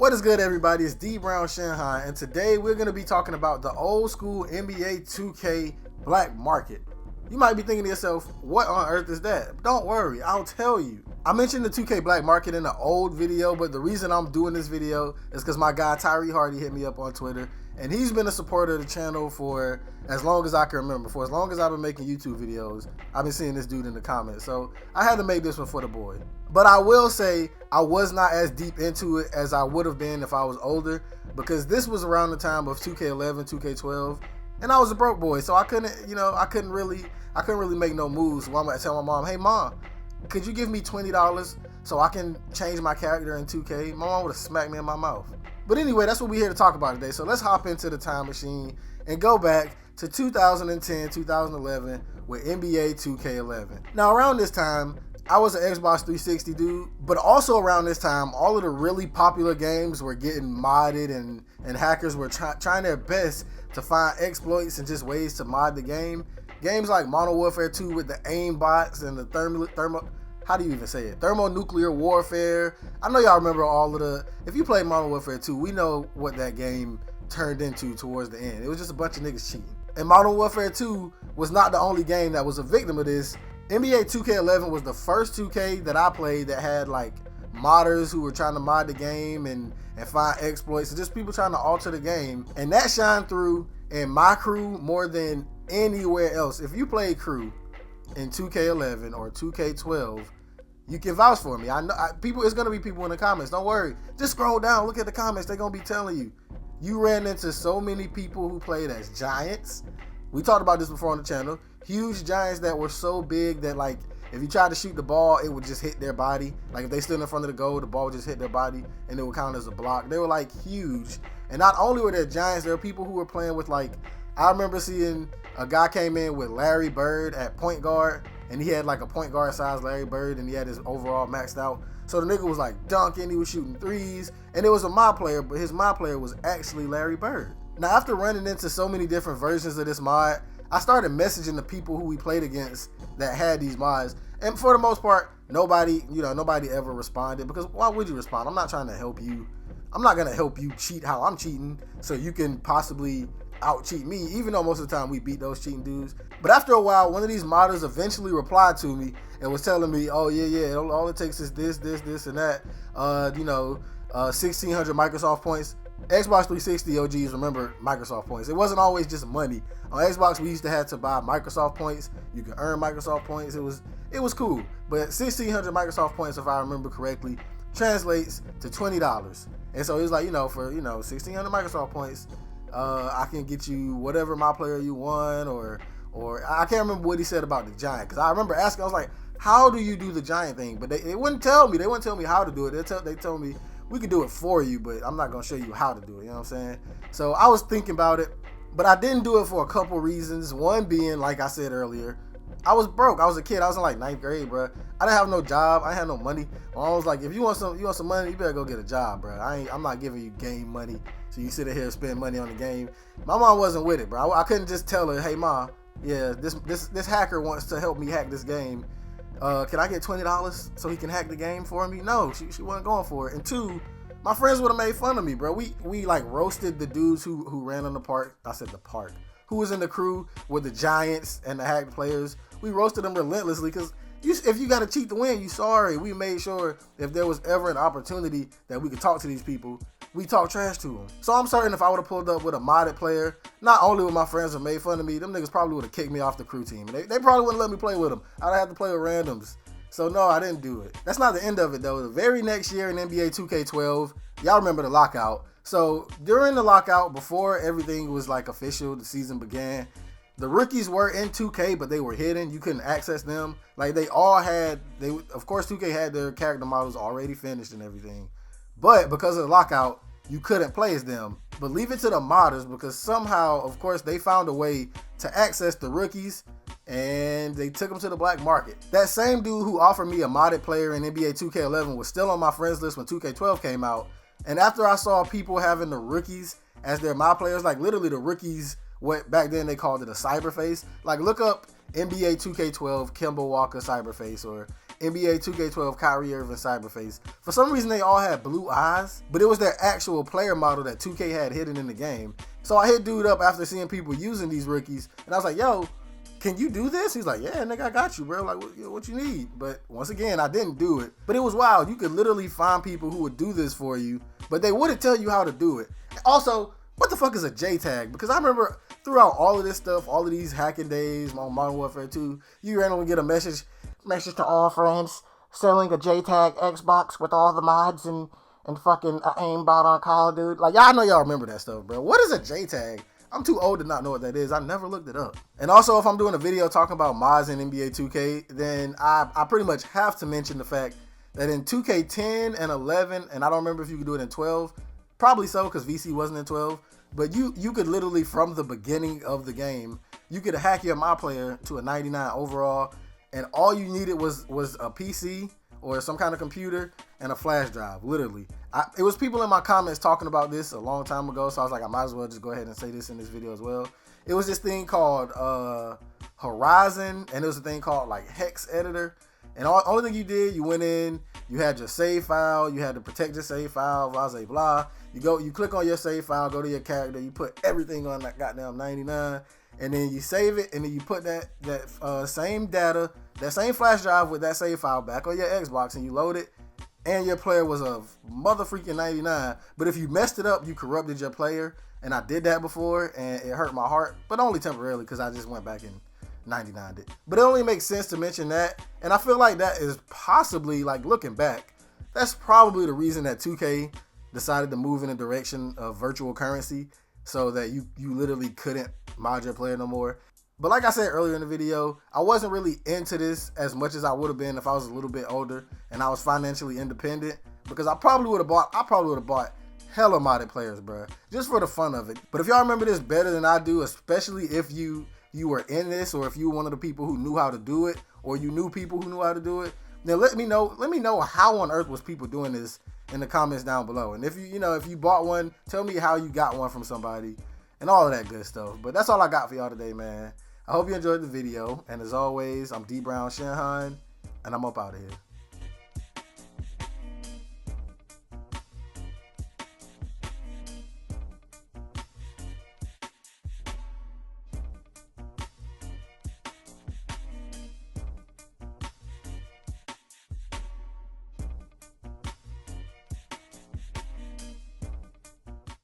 What is good, everybody? It's D Brown Shanghai, and today we're going to be talking about the old school NBA 2K black market. You might be thinking to yourself, what on earth is that? Don't worry, I'll tell you. I mentioned the 2K black market in an old video, but the reason I'm doing this video is because my guy Tyree Hardy hit me up on Twitter, and he's been a supporter of the channel for as long as I can remember. For as long as I've been making YouTube videos, I've been seeing this dude in the comments. So I had to make this one for the boy. But I will say I was not as deep into it as I would have been if I was older, because this was around the time of 2K11, 2K12, and I was a broke boy, so I couldn't really make no moves. So I'm gonna tell my mom, hey mom, could you give me $20 so I can change my character in 2K? My mom would have smacked me in my mouth. But anyway, that's what we're here to talk about today. So let's hop into the time machine and go back to 2010, 2011 with NBA 2K11. Now around this time, I was an Xbox 360 dude, but also around this time, all of the really popular games were getting modded and hackers were trying their best to find exploits and just ways to mod the game. Games like Modern Warfare 2 with the aimbots and the thermonuclear warfare. I know y'all remember all of the, if you played Modern Warfare 2, we know what that game turned into towards the end. It was just a bunch of niggas cheating. And Modern Warfare 2 was not the only game that was a victim of this. NBA 2K11 was the first 2K that I played that had like modders who were trying to mod the game and find exploits, and just people trying to alter the game. And that shined through in my crew more than anywhere else. If you played crew in 2K11 or 2K12, you can vouch for me. I know it's gonna be people in the comments. Don't worry. Just scroll down, look at the comments. They're gonna be telling you. You ran into so many people who played as giants. We talked about this before on the channel. Huge giants that were so big that, like, if you tried to shoot the ball, it would just hit their body. Like, if they stood in front of the goal, the ball would just hit their body and it would count as a block. They were like huge. And not only were there giants, there were people who were playing with, like, I remember seeing a guy came in with Larry Bird at point guard, and he had like a point guard size Larry Bird, and he had his overall maxed out. So the nigga was like dunking, he was shooting threes, and it was a mod player, but his mod player was actually Larry Bird. Now, after running into so many different versions of this mod, I started messaging the people who we played against that had these mods. And for the most part, nobody ever responded, because why would you respond? I'm not trying to help you. I'm not gonna help you cheat how I'm cheating so you can possibly out cheat me, even though most of the time we beat those cheating dudes. But after a while, one of these modders eventually replied to me and was telling me, oh yeah, all it takes is this and that, 1600 Microsoft points. Xbox 360 OGs remember Microsoft points. It wasn't always just money. On Xbox, we used to have to buy Microsoft points. You could earn Microsoft points. It was cool. But 1600 Microsoft points, if I remember correctly, translates to $20. And so it was like, for 1600 Microsoft points, I can get you whatever my player you want, or I can't remember what he said about the giant, because I remember asking, I was like, how do you do the giant thing? But they wouldn't tell me. They wouldn't tell me how to do it. They told me, we could do it for you, but I'm not going to show you how to do it. You know what I'm saying? So I was thinking about it, but I didn't do it for a couple reasons. One being, like I said earlier, I was broke. I was a kid. I was in like 9th grade, bro. I didn't have no job. I had no money. My mom was like, if you want some money, you better go get a job, bro. I'm not giving you game money so you sit here and spend money on the game. My mom wasn't with it, bro. I couldn't just tell her, hey mom, yeah, this hacker wants to help me hack this game. Can I get $20 so he can hack the game for me? No, she wasn't going for it. And two, my friends would have made fun of me, bro. We like roasted the dudes who ran on the park. I said the park. Who was in the crew with the giants and the hacked players. We roasted them relentlessly, because if you got to cheat to win, you sorry. We made sure if there was ever an opportunity that we could talk to these people, we talk trash to them. So I'm certain if I would have pulled up with a modded player, not only would my friends have made fun of me, them niggas probably would have kicked me off the crew team. They probably wouldn't let me play with them. I'd have to play with randoms. So no, I didn't do it. That's not the end of it though. The very next year in NBA 2K12, y'all remember the lockout. So during the lockout, before everything was like official, the season began, the rookies were in 2K, but they were hidden. You couldn't access them. Like of course 2K had their character models already finished and everything. But because of the lockout, you couldn't play as them. But leave it to the modders, because somehow, of course, they found a way to access the rookies, and they took them to the black market. That same dude who offered me a modded player in NBA 2K11 was still on my friends list when 2K12 came out. And after I saw people having the rookies as their mod players, like literally the rookies, what back then they called it a cyberface. Like look up NBA 2K12 Kemba Walker cyberface, or NBA 2K12 Kyrie Irving Cyberface. For some reason, they all had blue eyes, but it was their actual player model that 2K had hidden in the game. So I hit dude up after seeing people using these rookies, and I was like, yo, can you do this? He's like, yeah, nigga, I got you, bro. Like, what you need? But once again, I didn't do it. But it was wild. You could literally find people who would do this for you, but they wouldn't tell you how to do it. Also, what the fuck is a JTAG? Because I remember throughout all of this stuff, all of these hacking days on Modern Warfare 2, you randomly get a message to all friends, selling a JTAG Xbox with all the mods and fucking aimbot on Call of Duty. Like, y'all know y'all remember that stuff, bro. What is a JTAG? I'm too old to not know what that is. I never looked it up. And also, if I'm doing a video talking about mods in NBA 2K, then I pretty much have to mention the fact that in 2K10 and 11, and I don't remember if you could do it in 12, probably so because VC wasn't in 12, but you could literally, from the beginning of the game, you could hack your My Player to a 99 overall, and all you needed was a PC or some kind of computer and a flash drive, literally. It was people in my comments talking about this a long time ago, so I was like, I might as well just go ahead and say this in this video as well. It was this thing called Horizon, and it was a thing called like Hex Editor. And only thing you did, you went in, you had your save file, you had to protect your save file, blah, blah, blah. You click on your save file, go to your character, you put everything on that goddamn 99, and then you save it, and then you put that same data, that same flash drive with that save file back on your Xbox, and you load it, and your player was a motherfreaking 99. But if you messed it up, you corrupted your player, and I did that before, and it hurt my heart, but only temporarily because I just went back and 99'd it. But it only makes sense to mention that, and I feel like that is possibly, like, looking back, that's probably the reason that 2K decided to move in the direction of virtual currency, so that you literally couldn't mod your player no more. But like I said earlier in the video, I wasn't really into this as much as I would have been if I was a little bit older and I was financially independent, because I probably would have bought hella modded players, bro, just for the fun of it. But if y'all remember this better than I do, especially if you were in this, or if you were one of the people who knew how to do it, or you knew people who knew how to do it, then let me know how on earth was people doing this in the comments down below. And if you bought one, tell me how you got one from somebody and all of that good stuff. But that's all I got for y'all today, man. I hope you enjoyed the video, and as always, I'm D Brown Shinhan, and I'm up out of here.